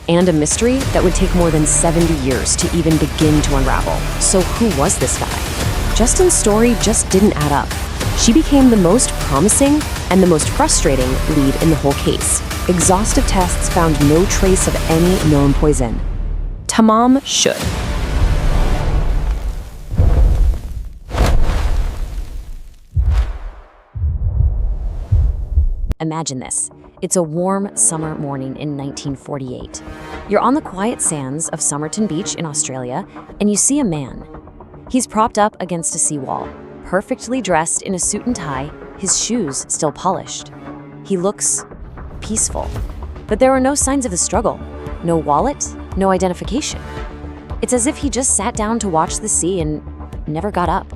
and a mystery that would take more than 70 years to even begin to unravel. So who was this guy? Justin's story just didn't add up. She became the most promising and the most frustrating lead in the whole case. Exhaustive tests found no trace of any known poison. Tamam should. Imagine this. It's a warm summer morning in 1948. You're on the quiet sands of Somerton Beach in Australia, and you see a man. He's propped up against a seawall, perfectly dressed in a suit and tie, his shoes still polished. He looks peaceful, but there are no signs of the struggle. No wallet, no identification. It's as if he just sat down to watch the sea and never got up.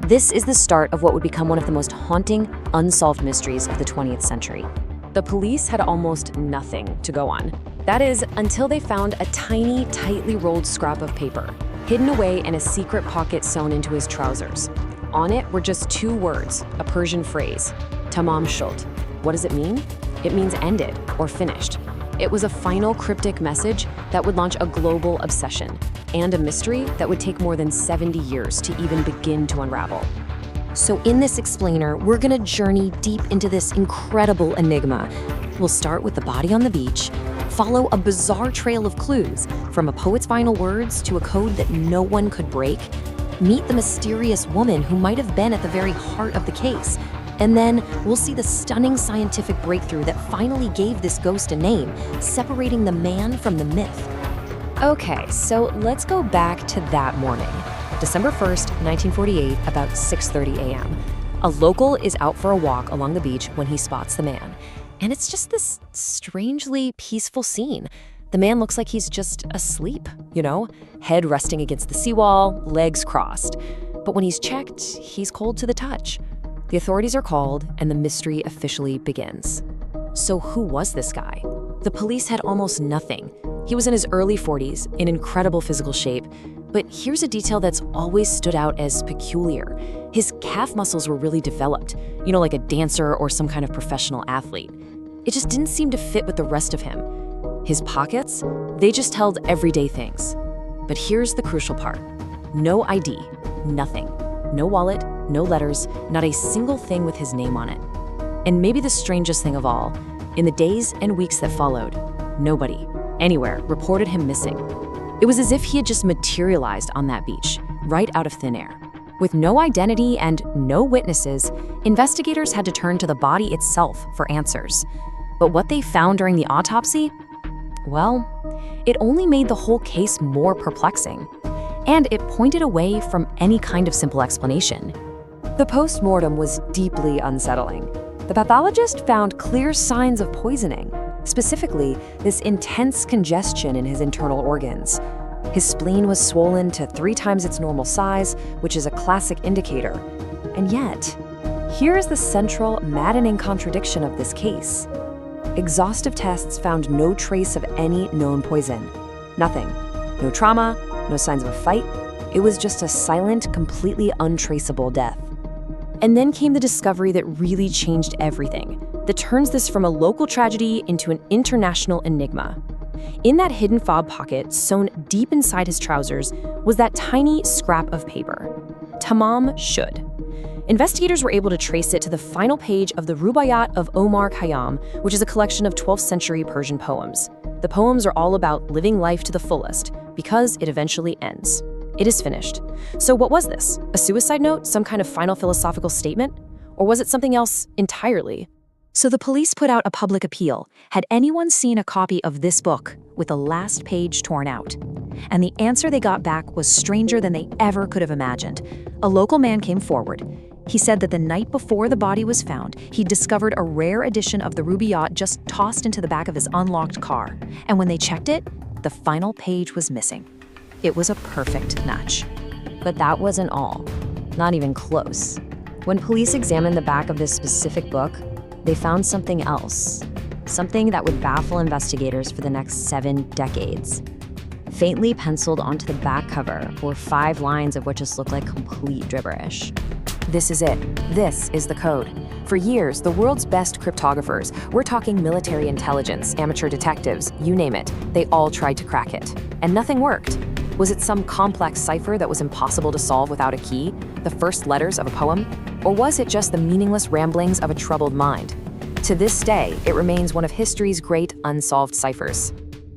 This is the start of what would become one of the most haunting, unsolved mysteries of the 20th century. The police had almost nothing to go on. That is, until they found a tiny, tightly rolled scrap of paper, hidden away in a secret pocket sewn into his trousers. On it were just two words, a Persian phrase, Tamam shud. What does it mean? It means ended or finished. It was a final cryptic message that would launch a global obsession and a mystery that would take more than 70 years to even begin to unravel. So in this explainer, we're gonna journey deep into this incredible enigma. We'll start with the body on the beach, follow a bizarre trail of clues, from a poet's final words to a code that no one could break, meet the mysterious woman who might have been at the very heart of the case, and then we'll see the stunning scientific breakthrough that finally gave this ghost a name, separating the man from the myth. Okay, so let's go back to that morning. December 1st, 1948, about 6:30 a.m. A local is out for a walk along the beach when he spots the man. And it's just this strangely peaceful scene. The man looks like he's just asleep, head resting against the seawall, legs crossed. But when he's checked, he's cold to the touch. The authorities are called, and the mystery officially begins. So who was this guy? The police had almost nothing. He was in his early 40s, in incredible physical shape. But here's a detail that's always stood out as peculiar. His calf muscles were really developed, like a dancer or some kind of professional athlete. It just didn't seem to fit with the rest of him. His pockets, they just held everyday things. But here's the crucial part. No ID, nothing. No wallet, no letters, not a single thing with his name on it. And maybe the strangest thing of all, in the days and weeks that followed, nobody, anywhere, reported him missing. It was as if he had just materialized on that beach, right out of thin air. With no identity and no witnesses, investigators had to turn to the body itself for answers. But what they found during the autopsy? Well, it only made the whole case more perplexing. And it pointed away from any kind of simple explanation. The post-mortem was deeply unsettling. The pathologist found clear signs of poisoning, specifically this intense congestion in his internal organs. His spleen was swollen to 3 times its normal size, which is a classic indicator. And yet, here's the central, maddening contradiction of this case. Exhaustive tests found no trace of any known poison. Nothing. No trauma, no signs of a fight. It was just a silent, completely untraceable death. And then came the discovery that really changed everything, that turns this from a local tragedy into an international enigma. In that hidden fob pocket, sewn deep inside his trousers, was that tiny scrap of paper. Tamam shud. Investigators were able to trace it to the final page of the Rubaiyat of Omar Khayyam, which is a collection of 12th century Persian poems. The poems are all about living life to the fullest, because it eventually ends. It is finished. So what was this? A suicide note? Some kind of final philosophical statement? Or was it something else entirely? So the police put out a public appeal. Had anyone seen a copy of this book with the last page torn out? And the answer they got back was stranger than they ever could have imagined. A local man came forward. He said that the night before the body was found, he discovered a rare edition of the Rubaiyat just tossed into the back of his unlocked car. And when they checked it, the final page was missing. It was a perfect match. But that wasn't all. Not even close. When police examined the back of this specific book, they found something else. Something that would baffle investigators for the next 7 decades. Faintly penciled onto the back cover were 5 lines of what just looked like complete gibberish. This is it. This is the code. For years, the world's best cryptographers, we're talking military intelligence, amateur detectives, you name it, they all tried to crack it. And nothing worked. Was it some complex cipher that was impossible to solve without a key? The first letters of a poem? Or was it just the meaningless ramblings of a troubled mind? To this day, it remains one of history's great unsolved ciphers.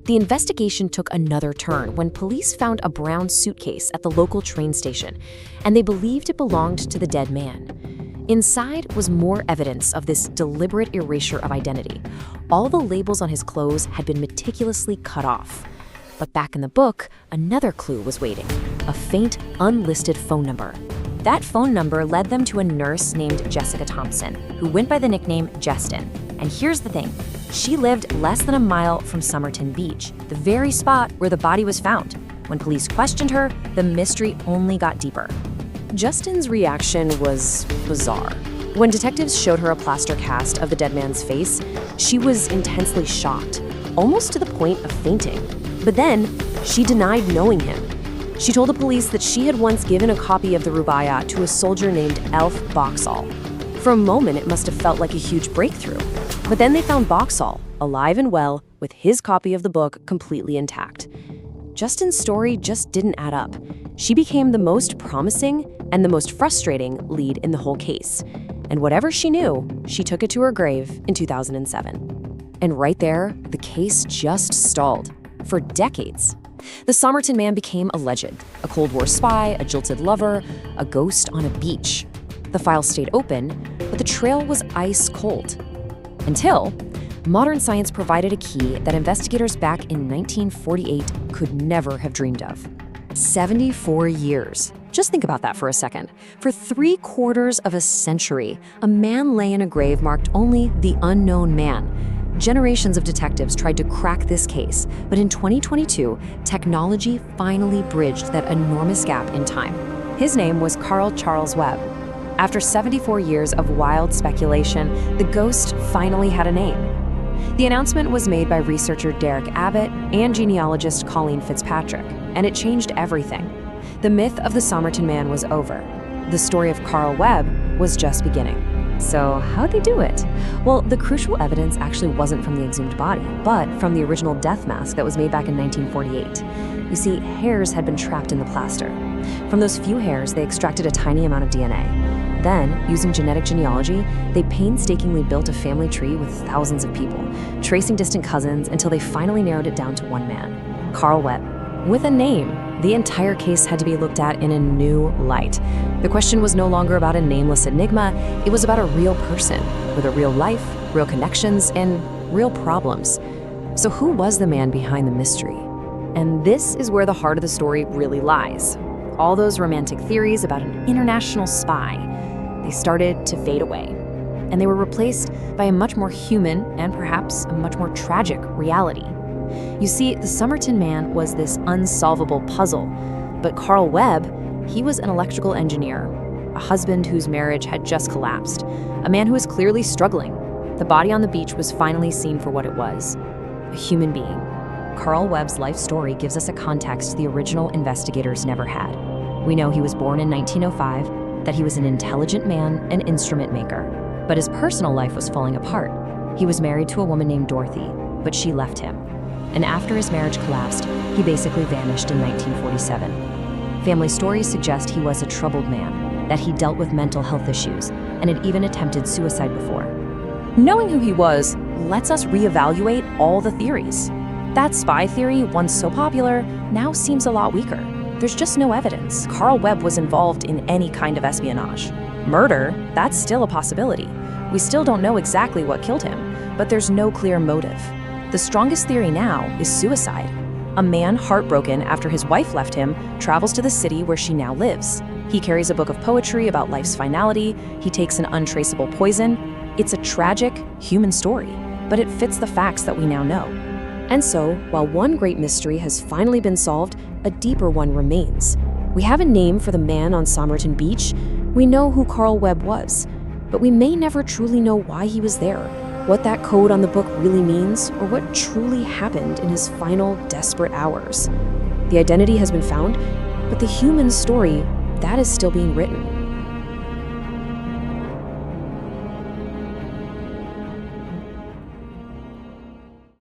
The investigation took another turn when police found a brown suitcase at the local train station, and they believed it belonged to the dead man. Inside was more evidence of this deliberate erasure of identity. All the labels on his clothes had been meticulously cut off. But back in the book, another clue was waiting: a faint, unlisted phone number. That phone number led them to a nurse named Jessica Thompson, who went by the nickname Jestin. And here's the thing, she lived less than a mile from Somerton Beach, the very spot where the body was found. When police questioned her, the mystery only got deeper. Justin's reaction was bizarre. When detectives showed her a plaster cast of the dead man's face, she was intensely shocked, almost to the point of fainting. But then, she denied knowing him. She told the police that she had once given a copy of the Rubaiyat to a soldier named Elf Boxall. For a moment, it must have felt like a huge breakthrough. But then they found Boxall, alive and well, with his copy of the book completely intact. Justin's story just didn't add up. She became the most promising and the most frustrating lead in the whole case. And whatever she knew, she took it to her grave in 2007. And right there, the case just stalled. For decades. The Somerton Man became a legend, a Cold War spy, a jilted lover, a ghost on a beach. The file stayed open, but the trail was ice cold. Until modern science provided a key that investigators back in 1948 could never have dreamed of. 74 years. Just think about that for a second. For 3/4 of a century, a man lay in a grave marked only the unknown man. Generations of detectives tried to crack this case, but in 2022, technology finally bridged that enormous gap in time. His name was Carl Charles Webb. After 74 years of wild speculation, the ghost finally had a name. The announcement was made by researcher Derek Abbott and genealogist Colleen Fitzpatrick, and it changed everything. The myth of the Somerton Man was over. The story of Carl Webb was just beginning. So how'd they do it? Well, the crucial evidence actually wasn't from the exhumed body, but from the original death mask that was made back in 1948. You see, hairs had been trapped in the plaster. From those few hairs, they extracted a tiny amount of DNA. Then, using genetic genealogy, they painstakingly built a family tree with thousands of people, tracing distant cousins until they finally narrowed it down to one man, Carl Webb. With a name, the entire case had to be looked at in a new light. The question was no longer about a nameless enigma, it was about a real person, with a real life, real connections, and real problems. So who was the man behind the mystery? And this is where the heart of the story really lies. All those romantic theories about an international spy, they started to fade away. And they were replaced by a much more human and perhaps a much more tragic reality. You see, the Somerton Man was this unsolvable puzzle, but Carl Webb, he was an electrical engineer, a husband whose marriage had just collapsed, a man who was clearly struggling. The body on the beach was finally seen for what it was, a human being. Carl Webb's life story gives us a context the original investigators never had. We know he was born in 1905, that he was an intelligent man, an instrument maker, but his personal life was falling apart. He was married to a woman named Dorothy, but she left him. And after his marriage collapsed, he basically vanished in 1947. Family stories suggest he was a troubled man, that he dealt with mental health issues, and had even attempted suicide before. Knowing who he was lets us reevaluate all the theories. That spy theory, once so popular, now seems a lot weaker. There's just no evidence Carl Webb was involved in any kind of espionage. Murder, that's still a possibility. We still don't know exactly what killed him, but there's no clear motive. The strongest theory now is suicide. A man heartbroken after his wife left him travels to the city where she now lives. He carries a book of poetry about life's finality. He takes an untraceable poison. It's a tragic, human story, but it fits the facts that we now know. And so, while one great mystery has finally been solved, a deeper one remains. We have a name for the man on Somerton Beach. We know who Carl Webb was, but we may never truly know why he was there, what that code on the book really means, or what truly happened in his final desperate hours. The identity has been found, but the human story, that is still being written.